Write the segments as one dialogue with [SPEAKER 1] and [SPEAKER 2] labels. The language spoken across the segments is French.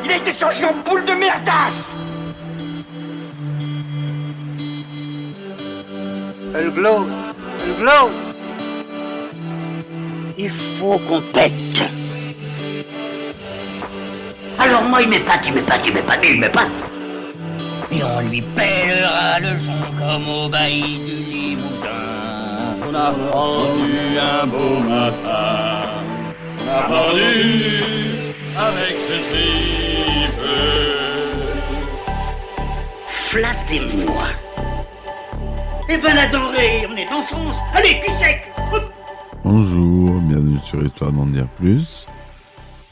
[SPEAKER 1] Il a été changé en boule de merdasse.
[SPEAKER 2] Elle glow. Elle glow.
[SPEAKER 1] Il faut qu'on pète.
[SPEAKER 3] Alors moi il m'épate.
[SPEAKER 1] Et on lui pèlera le son comme au bailli du Limousin.
[SPEAKER 4] On a pendu un beau matin. On a pendu avec ce tripe.
[SPEAKER 1] Flattez-moi. Eh ben la denrée, on est en France. Allez, cul sec.
[SPEAKER 5] Bonjour, bienvenue sur Histoire d'en dire plus.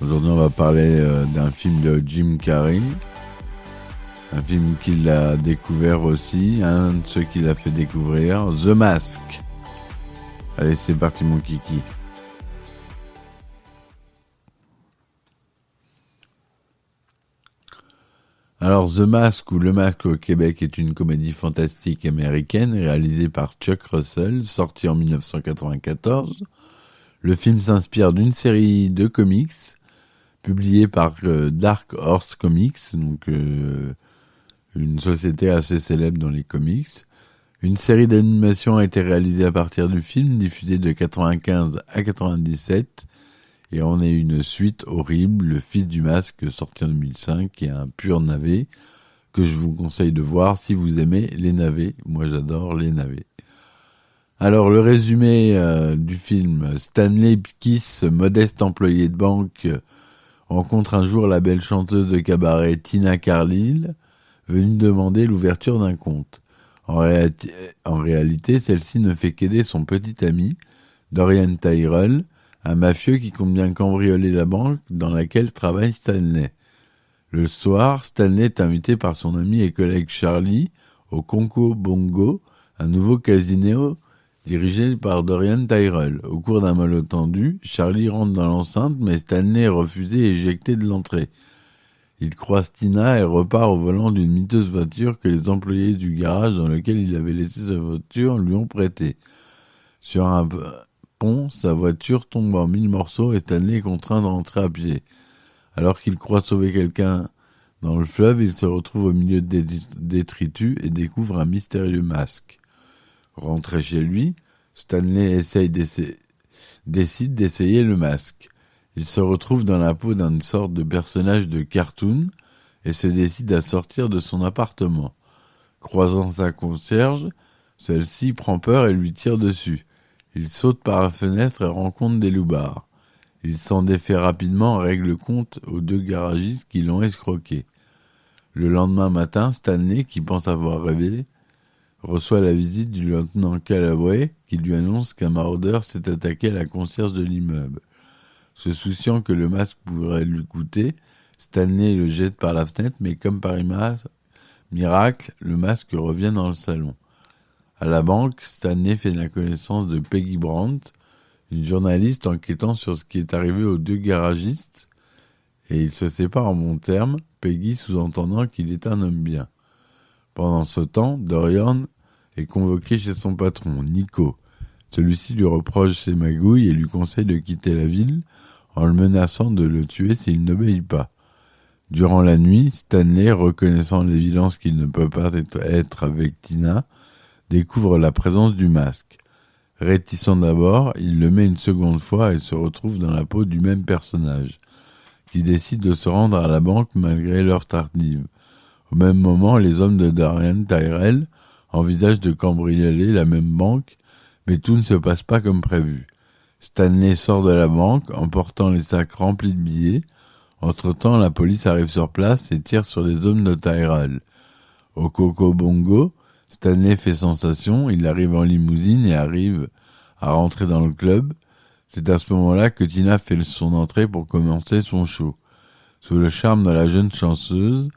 [SPEAKER 5] Aujourd'hui, on va parler d'un film de Jim Carrey. Un film qu'il a découvert aussi, un de ceux qu'il a fait découvrir, The Mask. Allez, c'est parti mon kiki. Alors, The Mask ou Le Masque au Québec est une comédie fantastique américaine réalisée par Chuck Russell, sortie en 1994. Le film s'inspire d'une série de comics publiée par Dark Horse Comics, donc une société assez célèbre dans les comics. Une série d'animation a été réalisée à partir du film, diffusée de 95 à 97. Et on a une suite horrible, Le Fils du Masque, sorti en 2005, qui est un pur navet, que je vous conseille de voir si vous aimez les navets. Moi, j'adore les navets. Alors, le résumé du film. Stanley Kiss, modeste employé de banque, rencontre un jour la belle chanteuse de cabaret Tina Carlile, venue demander l'ouverture d'un compte. En réalité, celle-ci ne fait qu'aider son petit ami, Dorian Tyrell, un mafieux qui compte bien cambrioler la banque dans laquelle travaille Stanley. Le soir, Stanley est invité par son ami et collègue Charlie au Conco Bongo, un nouveau casino dirigé par Dorian Tyrell. Au cours d'un malentendu, Charlie rentre dans l'enceinte, mais Stanley est refusé et éjecté de l'entrée. Il croise Tina et repart au volant d'une miteuse voiture que les employés du garage dans lequel il avait laissé sa voiture lui ont prêtée. Sur un pont, sa voiture tombe en 1000 morceaux et Stanley est contraint de rentrer à pied. Alors qu'il croit sauver quelqu'un dans le fleuve, il se retrouve au milieu des détritus et découvre un mystérieux masque. Rentré chez lui, Stanley décide d'essayer le masque. Il se retrouve dans la peau d'une sorte de personnage de cartoon et se décide à sortir de son appartement. Croisant sa concierge, celle-ci prend peur et lui tire dessus. Il saute par la fenêtre et rencontre des loupards. Il s'en défait rapidement et règle compte aux deux garagistes qui l'ont escroqué. Le lendemain matin, Stanley, qui pense avoir rêvé, reçoit la visite du lieutenant Calloway qui lui annonce qu'un maraudeur s'est attaqué à la concierge de l'immeuble. Se souciant que le masque pourrait lui coûter, Stanley le jette par la fenêtre, mais comme par miracle, le masque revient dans le salon. À la banque, Stanley fait la connaissance de Peggy Brandt, une journaliste enquêtant sur ce qui est arrivé aux deux garagistes, et ils se séparent en bons termes, Peggy sous-entendant qu'il est un homme bien. Pendant ce temps, Dorian est convoqué chez son patron, Nico. Celui-ci lui reproche ses magouilles et lui conseille de quitter la ville en le menaçant de le tuer s'il n'obéit pas. Durant la nuit, Stanley, reconnaissant l'évidence qu'il ne peut pas être avec Tina, découvre la présence du masque. Réticent d'abord, il le met une seconde fois et se retrouve dans la peau du même personnage, qui décide de se rendre à la banque malgré l'heure tardive. Au même moment, les hommes de Dorian Tyrell envisagent de cambrioler la même banque, mais tout ne se passe pas comme prévu. Stanley sort de la banque, emportant les sacs remplis de billets. Entre-temps, la police arrive sur place et tire sur les hommes de Tyrell. Au Coco Bongo, Stanley fait sensation, il arrive en limousine et arrive à rentrer dans le club. C'est à ce moment-là que Tina fait son entrée pour commencer son show. Sous le charme de la jeune chanteuse,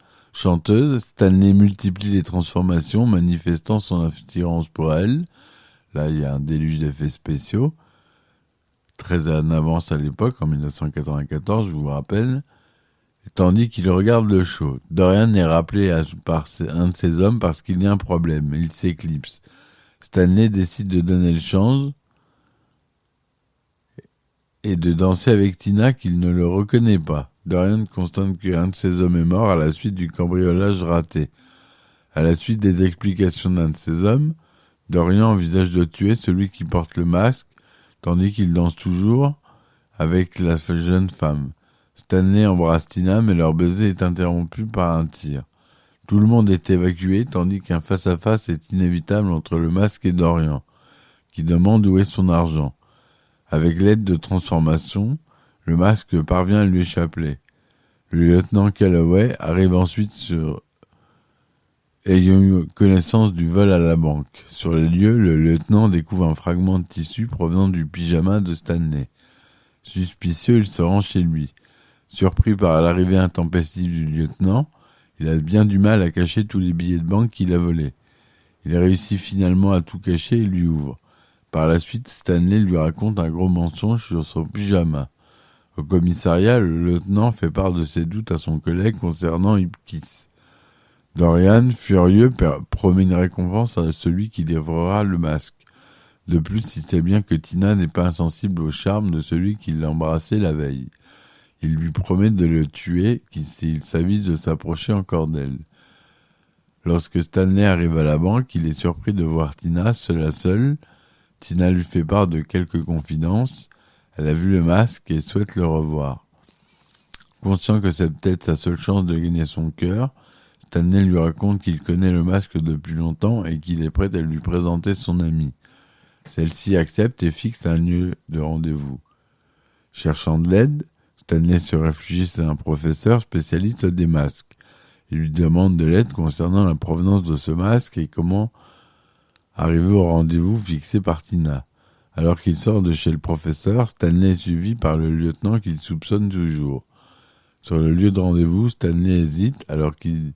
[SPEAKER 5] Stanley multiplie les transformations, manifestant son attirance pour elle. Là, il y a un déluge d'effets spéciaux, très en avance à l'époque, en 1994, je vous rappelle. Tandis qu'il regarde le show, Dorian est rappelé par un de ses hommes parce qu'il y a un problème. Il s'éclipse. Stanley décide de donner le change et de danser avec Tina qu'il ne le reconnaît pas. Dorian constate qu'un de ses hommes est mort à la suite du cambriolage raté. À la suite des explications d'un de ses hommes, Dorian envisage de tuer celui qui porte le masque, tandis qu'il danse toujours avec la jeune femme. Stanley embrasse Tina, mais leur baiser est interrompu par un tir. Tout le monde est évacué, tandis qu'un face-à-face est inévitable entre le masque et Dorian, qui demande où est son argent. Avec l'aide de transformation, le masque parvient à lui échapper. Le lieutenant Calloway arrive ensuite ayant eu connaissance du vol à la banque. Sur les lieux, le lieutenant découvre un fragment de tissu provenant du pyjama de Stanley. Suspicieux, il se rend chez lui. Surpris par l'arrivée intempestive du lieutenant, il a bien du mal à cacher tous les billets de banque qu'il a volés. Il réussit finalement à tout cacher et lui ouvre. Par la suite, Stanley lui raconte un gros mensonge sur son pyjama. Au commissariat, le lieutenant fait part de ses doutes à son collègue concernant Ipkiss. Dorian, furieux, promet une récompense à celui qui dévorera le masque. De plus, il sait bien que Tina n'est pas insensible au charme de celui qui l'a embrassé la veille. Il lui promet de le tuer s'il s'avise de s'approcher encore d'elle. Lorsque Stanley arrive à la banque, il est surpris de voir Tina seule à seule. Tina lui fait part de quelques confidences. Elle a vu le masque et souhaite le revoir. Conscient que c'est peut-être sa seule chance de gagner son cœur, Stanley lui raconte qu'il connaît le masque depuis longtemps et qu'il est prêt à lui présenter son amie. Celle-ci accepte et fixe un lieu de rendez-vous. Cherchant de l'aide, Stanley se réfugie chez un professeur spécialiste des masques. Il lui demande de l'aide concernant la provenance de ce masque et comment arriver au rendez-vous fixé par Tina. Alors qu'il sort de chez le professeur, Stanley est suivi par le lieutenant qu'il soupçonne toujours. Sur le lieu de rendez-vous, Stanley hésite alors qu'il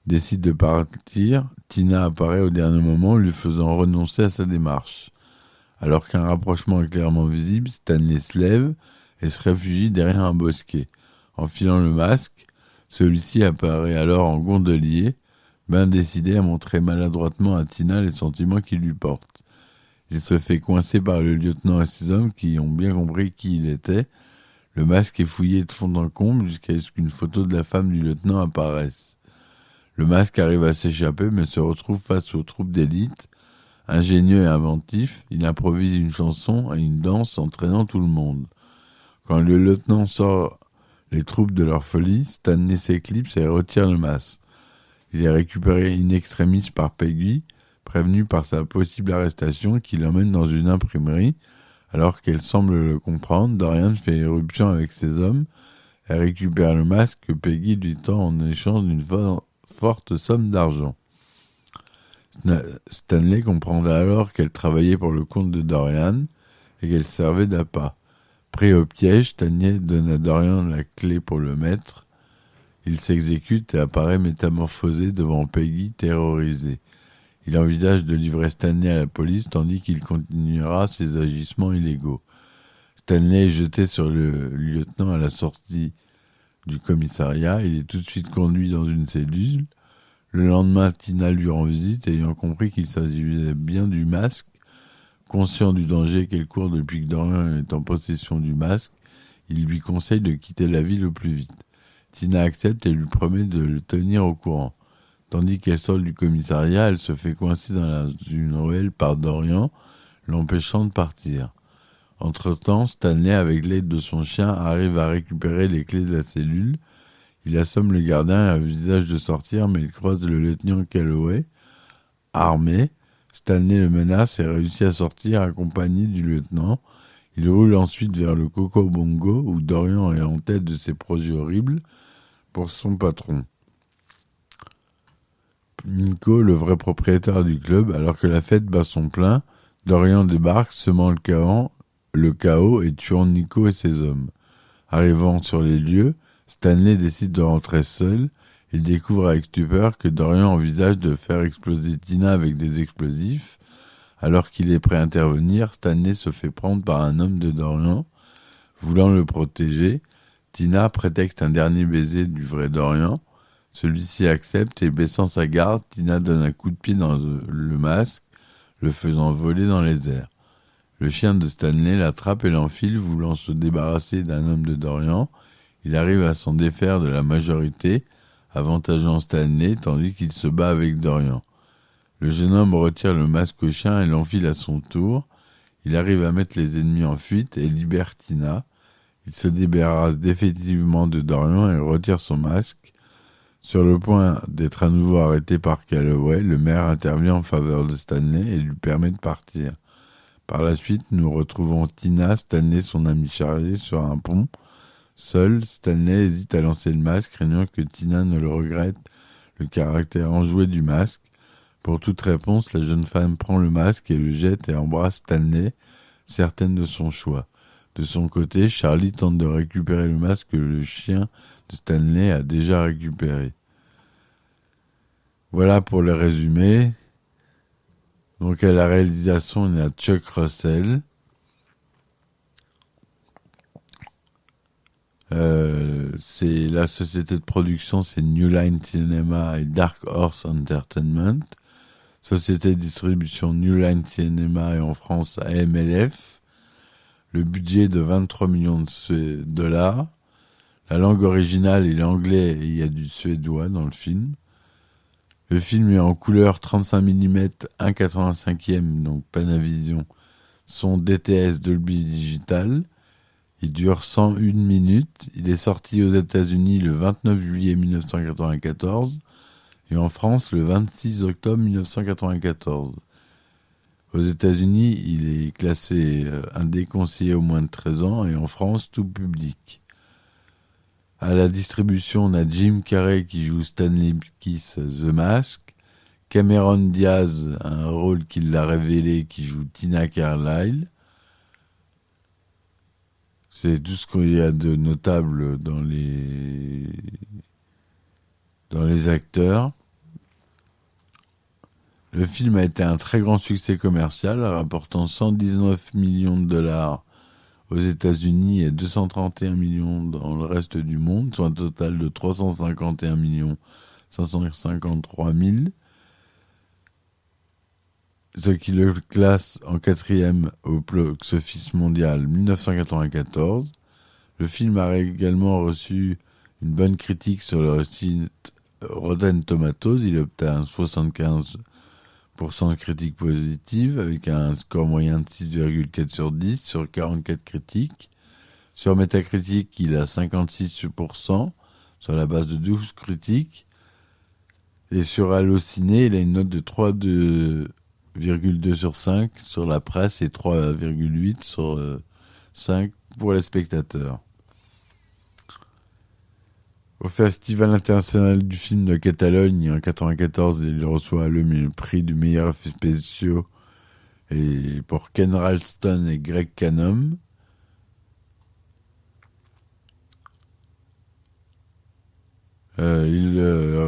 [SPEAKER 5] décide de partir. Tina apparaît au dernier moment, lui faisant renoncer à sa démarche. Alors qu'un rapprochement est clairement visible, Stanley se lève et se réfugie derrière un bosquet. Enfilant le masque, celui-ci apparaît alors en gondolier, bien décidé à montrer maladroitement à Tina les sentiments qu'il lui porte. Il se fait coincer par le lieutenant et ses hommes qui ont bien compris qui il était. Le masque est fouillé de fond en comble jusqu'à ce qu'une photo de la femme du lieutenant apparaisse. Le masque arrive à s'échapper mais se retrouve face aux troupes d'élite. Ingénieux et inventif, il improvise une chanson et une danse entraînant tout le monde. Quand le lieutenant sort les troupes de leur folie, Stanley s'éclipse et retire le masque. Il est récupéré in extremis par Peggy, prévenue par sa possible arrestation qui l'emmène dans une imprimerie. Alors qu'elle semble le comprendre, Dorian fait éruption avec ses hommes et récupère le masque que Peggy lui tend en échange d'une forte somme d'argent. Stanley comprendra alors qu'elle travaillait pour le compte de Dorian et qu'elle servait d'appât. Pris au piège, Stanley donne à Dorian la clé pour le mettre. Il s'exécute et apparaît métamorphosé devant Peggy, terrorisée. Il envisage de livrer Stanley à la police tandis qu'il continuera ses agissements illégaux. Stanley est jeté sur le lieutenant à la sortie du commissariat. Il est tout de suite conduit dans une cellule. Le lendemain, Tina lui rend visite, ayant compris qu'il s'agissait bien du masque. Conscient du danger qu'elle court depuis que Dorian est en possession du masque, il lui conseille de quitter la ville au plus vite. Tina accepte et lui promet de le tenir au courant. Tandis qu'elle sort du commissariat, elle se fait coincer dans une ruelle par Dorian, l'empêchant de partir. Entre-temps, Stanley, avec l'aide de son chien, arrive à récupérer les clés de la cellule. Il assomme le gardien et envisage de sortir, mais il croise le lieutenant Calloway. Armé, Stanley le menace et réussit à sortir accompagné du lieutenant. Il roule ensuite vers le Coco Bongo, où Dorian est en tête de ses projets horribles pour son patron. Nico, le vrai propriétaire du club, alors que la fête bat son plein, Dorian débarque, semant le chaos et tuant Nico et ses hommes. Arrivant sur les lieux, Stanley décide de rentrer seul. Il découvre avec stupeur que Dorian envisage de faire exploser Tina avec des explosifs. Alors qu'il est prêt à intervenir, Stanley se fait prendre par un homme de Dorian. Voulant le protéger, Tina prétexte un dernier baiser du vrai Dorian. Celui-ci accepte et baissant sa garde, Tina donne un coup de pied dans le masque, le faisant voler dans les airs. Le chien de Stanley l'attrape et l'enfile, voulant se débarrasser d'un homme de Dorian. Il arrive à s'en défaire de la majorité, avantageant Stanley, tandis qu'il se bat avec Dorian. Le jeune homme retire le masque au chien et l'enfile à son tour. Il arrive à mettre les ennemis en fuite et libère Tina. Il se débarrasse définitivement de Dorian et retire son masque. Sur le point d'être à nouveau arrêté par Calloway, le maire intervient en faveur de Stanley et lui permet de partir. Par la suite, nous retrouvons Tina, Stanley, son ami Charlie, sur un pont. Seul, Stanley hésite à lancer le masque, craignant que Tina ne le regrette, le caractère enjoué du masque. Pour toute réponse, la jeune femme prend le masque et le jette et embrasse Stanley, certaine de son choix. De son côté, Charlie tente de récupérer le masque que le chien de Stanley a déjà récupéré. Voilà pour le résumé. Donc à la réalisation, il y a Chuck Russell. C'est la société de production, c'est New Line Cinema et Dark Horse Entertainment. Société de distribution New Line Cinema et en France AMLF. Le budget de 23 millions de dollars. La langue originale est l'anglais et il y a du suédois dans le film. Le film est en couleur 35 mm 1/85e, donc Panavision, son DTS Dolby Digital. Il dure 101 minutes. Il est sorti aux États-Unis le 29 juillet 1994 et en France le 26 octobre 1994. Aux États-Unis, il est classé déconseillé aux moins de 13 ans et en France, tout public. À la distribution, on a Jim Carrey qui joue Stanley Kiss The Mask, Cameron Diaz, un rôle qu'il a révélé, qui joue Tina Carlyle. C'est tout ce qu'il y a de notable dans les acteurs. Le film a été un très grand succès commercial, rapportant 119 millions de dollars aux États-Unis et 231 millions dans le reste du monde, soit un total de 351 553 000, ce qui le classe en 4e au box-office mondial 1994. Le film a également reçu une bonne critique sur le site Rotten Tomatoes. Il obtint 75% de critiques positives avec un score moyen de 6,4 sur 10 sur 44 critiques. Sur Metacritic, il a 56% sur la base de 12 critiques. Et sur Allociné, il a une note de 3,2 sur 5 sur la presse et 3,8 sur 5 pour les spectateurs. Au Festival international du film de Catalogne, en 1994, il reçoit le prix du meilleur effet spéciaux et pour Ken Ralston et Greg Cannom. Il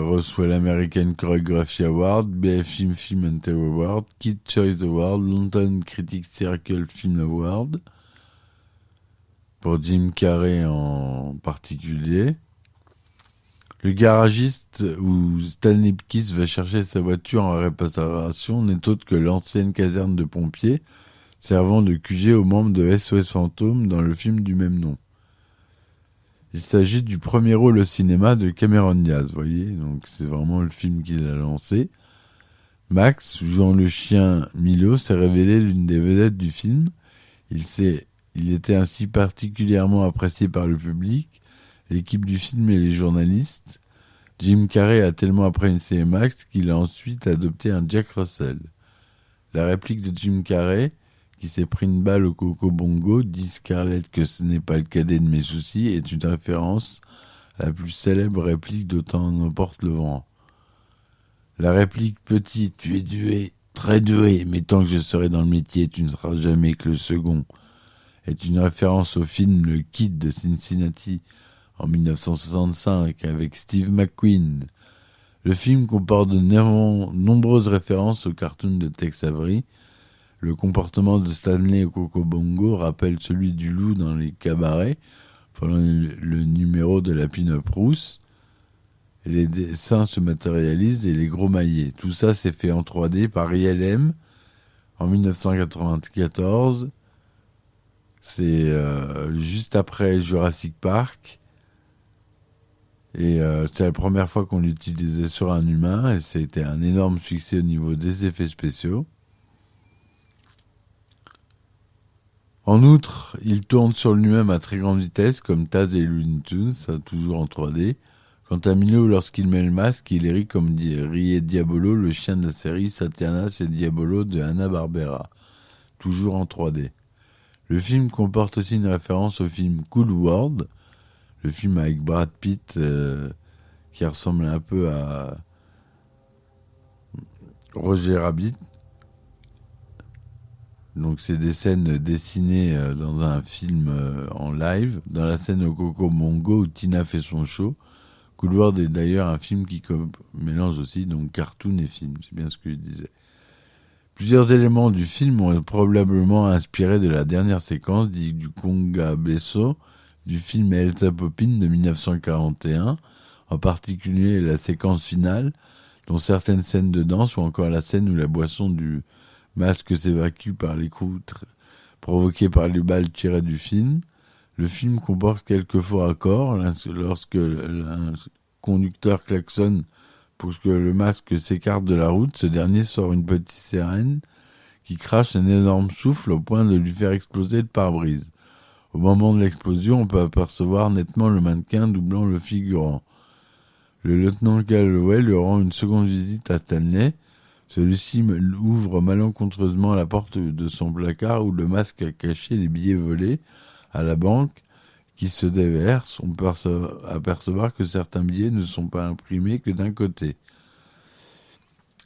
[SPEAKER 5] reçoit l'American Choreography Award, BFM Film and TV Award, Kid Choice Award, London Critics Circle Film Award, pour Jim Carrey en particulier. Le garagiste où Stanley Kiss va chercher sa voiture en réparation n'est autre que l'ancienne caserne de pompiers servant de QG aux membres de SOS Fantôme dans le film du même nom. Il s'agit du premier rôle au cinéma de Cameron Diaz, vous voyez, donc c'est vraiment le film qu'il a lancé. Max, jouant le chien Milo, s'est révélé l'une des vedettes du film. Il était ainsi particulièrement apprécié par le public, l'équipe du film et les journalistes. Jim Carrey a tellement apprécié Max qu'il a ensuite adopté un Jack Russell. La réplique de Jim Carrey, qui s'est pris une balle au Coco Bongo, dit Scarlett que ce n'est pas le cadet de mes soucis, est une référence à la plus célèbre réplique d'Autant n'emporte le vent. La réplique « Petit, tu es doué, très doué, mais tant que je serai dans le métier, tu ne seras jamais que le second » est une référence au film Le Kid de Cincinnati en 1965 avec Steve McQueen. Le film comporte de nombreuses références au cartoon de Tex Avery. Le comportement de Stanley au Coco Bongo rappelle celui du loup dans les cabarets pendant le numéro de la Pin-Up Rousse. Et les dessins se matérialisent et les gros maillets. Tout ça s'est fait en 3D par ILM en 1994 C'est juste après Jurassic Park. Et c'est la première fois qu'on l'utilisait sur un humain. Et c'était un énorme succès au niveau des effets spéciaux. En outre, il tourne sur lui-même à très grande vitesse, comme Taz et Looney Tunes, ça toujours en 3D. Quant à Milo, lorsqu'il met le masque, il rit comme riait Diabolo, le chien de la série Satanas et Diabolo de Hanna-Barbera, toujours en 3D. Le film comporte aussi une référence au film Cool World, le film avec Brad Pitt, qui ressemble un peu à Roger Rabbit. Donc c'est des scènes dessinées dans un film en live, dans la scène au Coco Mongo où Tina fait son show. Cool World est d'ailleurs un film qui mélange aussi donc cartoon et film, c'est bien ce que je disais. Plusieurs éléments du film ont probablement inspiré de la dernière séquence du Conga Besso du film Elsa Poppin de 1941, en particulier la séquence finale, dont certaines scènes de danse ou encore la scène où la boisson du masque s'évacue par les coups provoqués par les balles tirées du film. Le film comporte quelques faux raccords. Lorsque un conducteur klaxonne pour que le masque s'écarte de la route, ce dernier sort une petite sirène qui crache un énorme souffle au point de lui faire exploser le pare-brise. Au moment de l'explosion, on peut apercevoir nettement le mannequin doublant le figurant. Le lieutenant Galloway lui rend une seconde visite à Stanley. Celui-ci ouvre malencontreusement la porte de son placard où le masque a caché les billets volés à la banque qui se déversent. On peut apercevoir que certains billets ne sont pas imprimés que d'un côté.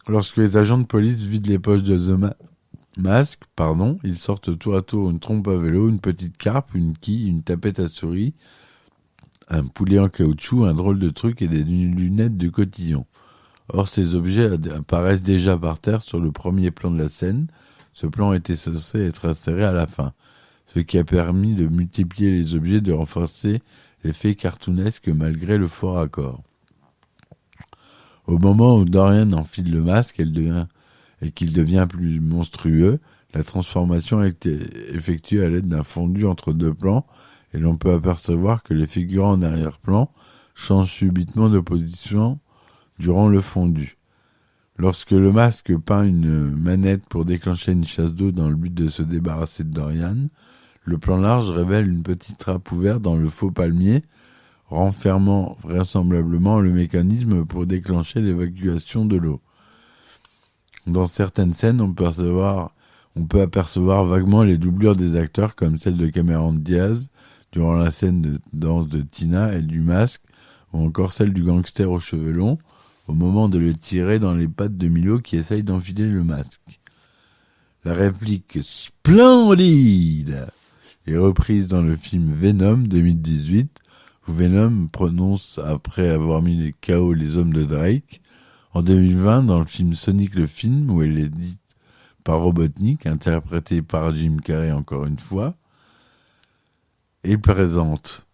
[SPEAKER 5] Lorsque les agents de police vident les poches de The Mask, ils sortent tour à tour une trompe à vélo, une petite carpe, une quille, une tapette à souris, un poulet en caoutchouc, un drôle de truc et des lunettes de cotillon. Or, ces objets apparaissent déjà par terre sur le premier plan de la scène. Ce plan était censé être inséré à la fin, ce qui a permis de multiplier les objets, de renforcer l'effet cartoonesque malgré le fort raccord. Au moment où Dorian enfile le masque et qu'il devient plus monstrueux, la transformation a été effectuée à l'aide d'un fondu entre deux plans et l'on peut apercevoir que les figurants en arrière-plan changent subitement de position durant le fondu. Lorsque le masque peint une manette pour déclencher une chasse d'eau dans le but de se débarrasser de Dorian, le plan large révèle une petite trappe ouverte dans le faux palmier, renfermant vraisemblablement le mécanisme pour déclencher l'évacuation de l'eau. Dans certaines scènes, on peut apercevoir vaguement les doublures des acteurs, comme celle de Cameron Diaz durant la scène de danse de Tina et du masque, ou encore celle du gangster aux cheveux longs, au moment de le tirer dans les pattes de Milo qui essaye d'enfiler le masque. La réplique « Splendide !» est reprise dans le film Venom 2018, où Venom prononce après avoir mis KO les hommes de Drake. En 2020, dans le film Sonic le film, où elle est dite par Robotnik, interprétée par Jim Carrey encore une fois, et présente.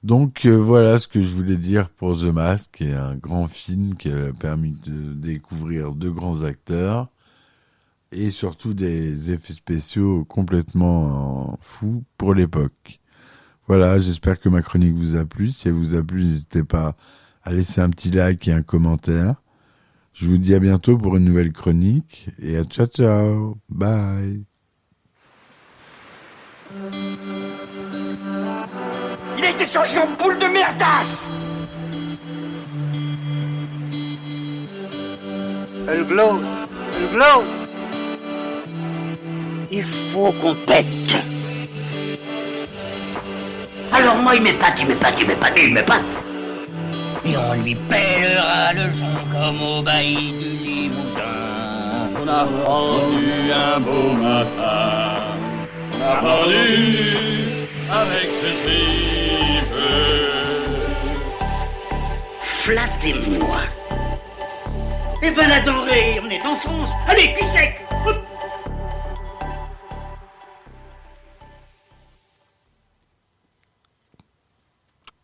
[SPEAKER 5] Donc voilà ce que je voulais dire pour The Mask, qui est un grand film qui a permis de découvrir deux grands acteurs et surtout des effets spéciaux complètement fous pour l'époque. Voilà, j'espère que ma chronique vous a plu. Si elle vous a plu, n'hésitez pas à laisser un petit like et un commentaire. Je vous dis à bientôt pour une nouvelle chronique et à ciao ciao, bye.
[SPEAKER 3] Il a été changé en boule de merdasse.
[SPEAKER 2] Elle glow. Elle glow.
[SPEAKER 1] Il faut qu'on pète.
[SPEAKER 3] Alors moi il m'épate.
[SPEAKER 1] Et on lui pèlera le son comme au bailli du Limousin.
[SPEAKER 4] On a rendu un beau matin. On a pendu avec ce tripe.
[SPEAKER 1] Flattez-moi. Eh ben la denrée, on est en France. Allez, cul sec. Hop.